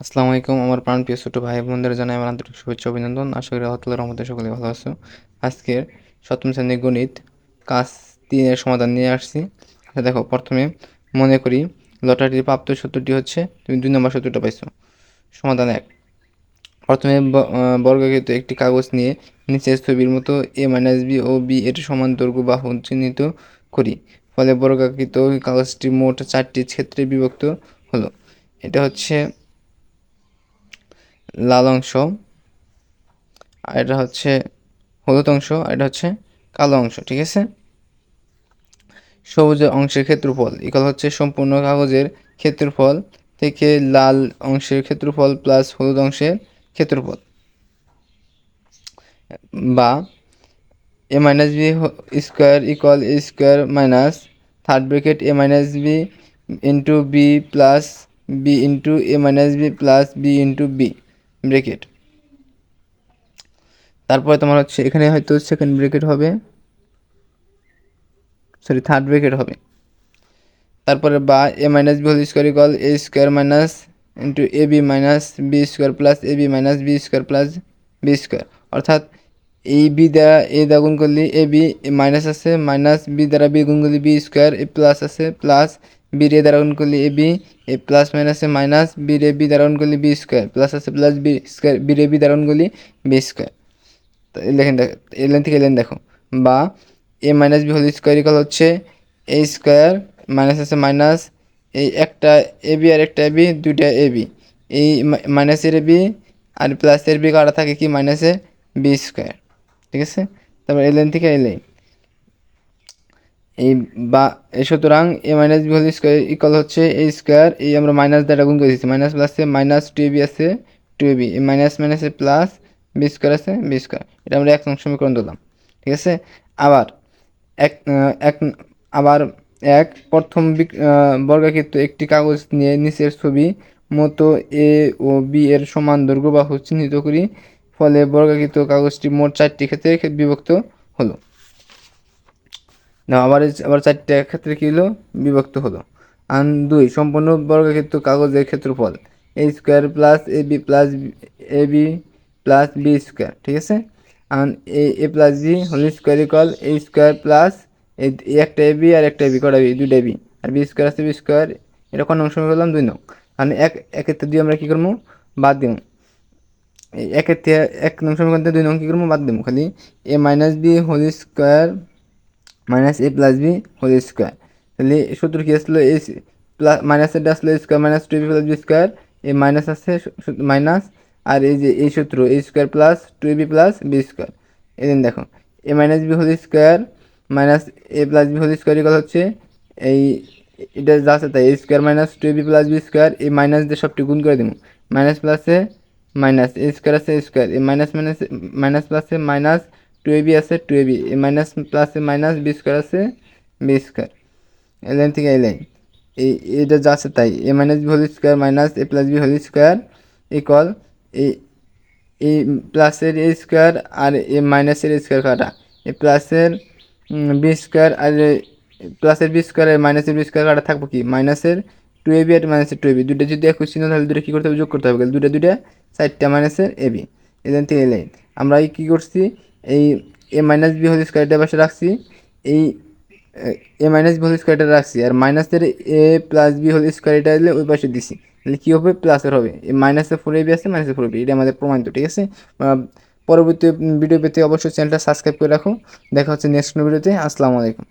আসসালামু আলাইকুম আমার প্রাণপ্রিয় ছোট ভাই বোনদের জানাই আমার আন্তরিক শুভেচ্ছা অভিনন্দন। আশা করি আল্লাহ তাআলার রহমতে সকলে ভালো আছো। আজকের সপ্তম শ্রেণীর গণিত কাজ 3 এর সমাধান নিয়ে আসছি। আচ্ছা দেখো, প্রথমে মনে করি লটারির প্রাপ্ত সূত্রটি হচ্ছে, তুমি 2 নম্বর সূত্রটা পাইছো। সমাধান 1। প্রথমে বর্গাকৃত একটি কাগজ নিয়ে নিচের ছবির মতো a - b ও b এর সমান দৈর্ঘ্য বাহু চিহ্নিত করি। ফলে বর্গাকৃত কাগজটি মোট 4টি ক্ষেত্রে বিভক্ত হলো। এটা হচ্ছে লাল অংশ, আর এটা হচ্ছে হলুদ অংশ, আর এটা হচ্ছে কালো অংশ। ঠিক আছে। সবুজ অংশের ক্ষেত্রফল ইকুয়াল হচ্ছে সম্পূর্ণ কাগজের ক্ষেত্রফল থেকে লাল অংশের ক্ষেত্রফল প্লাস হলুদ অংশের ক্ষেত্রফল, বা a - b square equal a square minus third bracket a - b into b plus b into a - b plus b into b bracket. তারপরে তোমার হচ্ছে এখানে হয়তো সেকেন্ড ব্র্যাকেট হবে, সরি থার্ড ব্র্যাকেট হবে। তারপরে বা a - b whole square equal a square minus into A B minus B square plus A B minus B square plus B square. অর্থাৎ এই বি দ্বারা এ দ্বারা গুণ করলে এ বি মাইনাস আছে, মাইনাস বি দ্বারা বি গুণ করলে বি স্কোয়ার, এ প্লাস আছে, প্লাস বি রে দ্বারা গুণ করলে এ বি, এ প্লাস মাইনাসে মাইনাস বি রে বি দ্বারা গুণ করলে বি স্কোয়ার, প্লাস আছে প্লাস বি স্কোয়ার, বি রে বি দ্বারা গুণ করলে বি স্কোয়ার। তো এই লেখেন, দেখো এই লাইন থেকে লাইন দেখো, বা A minus B whole square equal হচ্ছে এ স্কোয়ার মাইনাস আছে মাইনাস এই একটা এ বি আর একটা এ বি, দুইটা এ বি, এই মাইনাসের এ বি আর প্লাসের বি কাটা থাকে কি মাইনাসের বি স্কোয়ার। ঠিক আছে। তারপর এই লাইন থেকে এই লাইন, এই বা এই সুতরাং A minus B whole square equal হচ্ছে এ স্কোয়ার, এই আমরা মাইনাস দ্বারা গুণ করে দিচ্ছি, মাইনাস প্লাসে মাইনাস টু এ বি আছে টু এ বি, এই মাইনাস মাইনাসে প্লাস বি স্কোয়ার আছে বি স্কোয়ার। এটা আমরা 1 নং সমীকরণ দিলাম। ঠিক আছে। আবার এক এক আবার এক প্রথম বর্গাকৃত একটি কাগজ নিয়ে নিচের ছবি মতো এ ও বি এর সমান দৈর্ঘ্য বাহু চিহ্নিত করি। ফলে বর্গাকৃত কাগজটি মোট 4টি ক্ষেত্রে বিভক্ত হলো। না, আবার 4টা ক্ষেত্রে কী হলো, বিভক্ত হলো। আর 2 সম্পূর্ণ বর্গাকৃত কাগজের ক্ষেত্রফল A square plus A B plus A B plus B square. ঠিক আছে। আর A plus B whole square equal A square plus এই একটা এ বি আর একটা এ বি, কটা বি, দুইটা বি, আর বি স্কোয়ার আছে বি স্কোয়ার। এটা কোন অংশ করলাম, 2 নং। আর একের থেকে 2 আমরা কী করবো, বাদ দিব। এই একের থেকে 1 নং সমীকরণ থেকে 2 নং কী করবো, বাদ দিব। খালি A minus B whole square minus A plus B whole square. তাহলে সূত্র কী আসলো, এ প্লাস মাইনাসেরটা আসলো square minus two A B plus B square, A minus আছে মাইনাস, আর এই যে এই সূত্র A square plus two A B plus B square. এই দিন দেখো A minus B whole square minus A plus B whole square equal হচ্ছে এই এটা যা আছে তাই এ square minus two A B plus B square, এই মাইনাস দিয়ে সবটি গুণ করে দেবো, মাইনাস প্লাসে মাইনাস এ স্কোয়ার আছে স্কোয়ার, এই মাইনাস মাইনাস মাইনাস প্লাসে মাইনাস টু এ বি আছে two A B, A minus প্লাসে মাইনাস বি স্কোয়ার আছে বি স্কোয়ার। এই লাইন থেকে এই লাইন এই এটা যা আছে তাই A minus B whole square minus A plus B whole square equal এই এই প্লাসের এ স্কোয়ার আর এ মাইনাসের স্কোয়ার কাটা, এই প্লাসের বি স্কোয়ার আর প্লাসের বি স্কোয়ার আর মাইনাসের বি স্কোয়ার কাটা থাকবো কি মাইনাসের টু এ বি আর মাইনাসের টু এ বি, দুটো যদি একই চিহ্ন তাহলে দুটো কী করতে হবে, যোগ করতে হবে। দুটো 4টা মাইনাসের এ বি। এখান থেকে এই লাইন আমরা কী করছি, এই এ মাইনাস বি হোল স্কোয়ারটা পাশে রাখছি, এই এ মাইনাস বি হোল স্কোয়ারটা রাখছি, আর মাইনাসের এ প্লাস বি হোল স্কোয়ারটা এলে ওই পাশে দিছি, তাহলে কী হবে, প্লাসের হবে। এই মাইনাসে ফোর এ বি আছে মাইনাসে ফোর এ বি, এটা আমাদের প্রমাণিত। ঠিক আছে। পরবর্তী ভিডিও পেতে অবশ্যই চ্যানেলটা সাবস্ক্রাইব করে রাখো। দেখা হচ্ছে নেক্সট ভিডিওতে। আসসালামু আলাইকুম।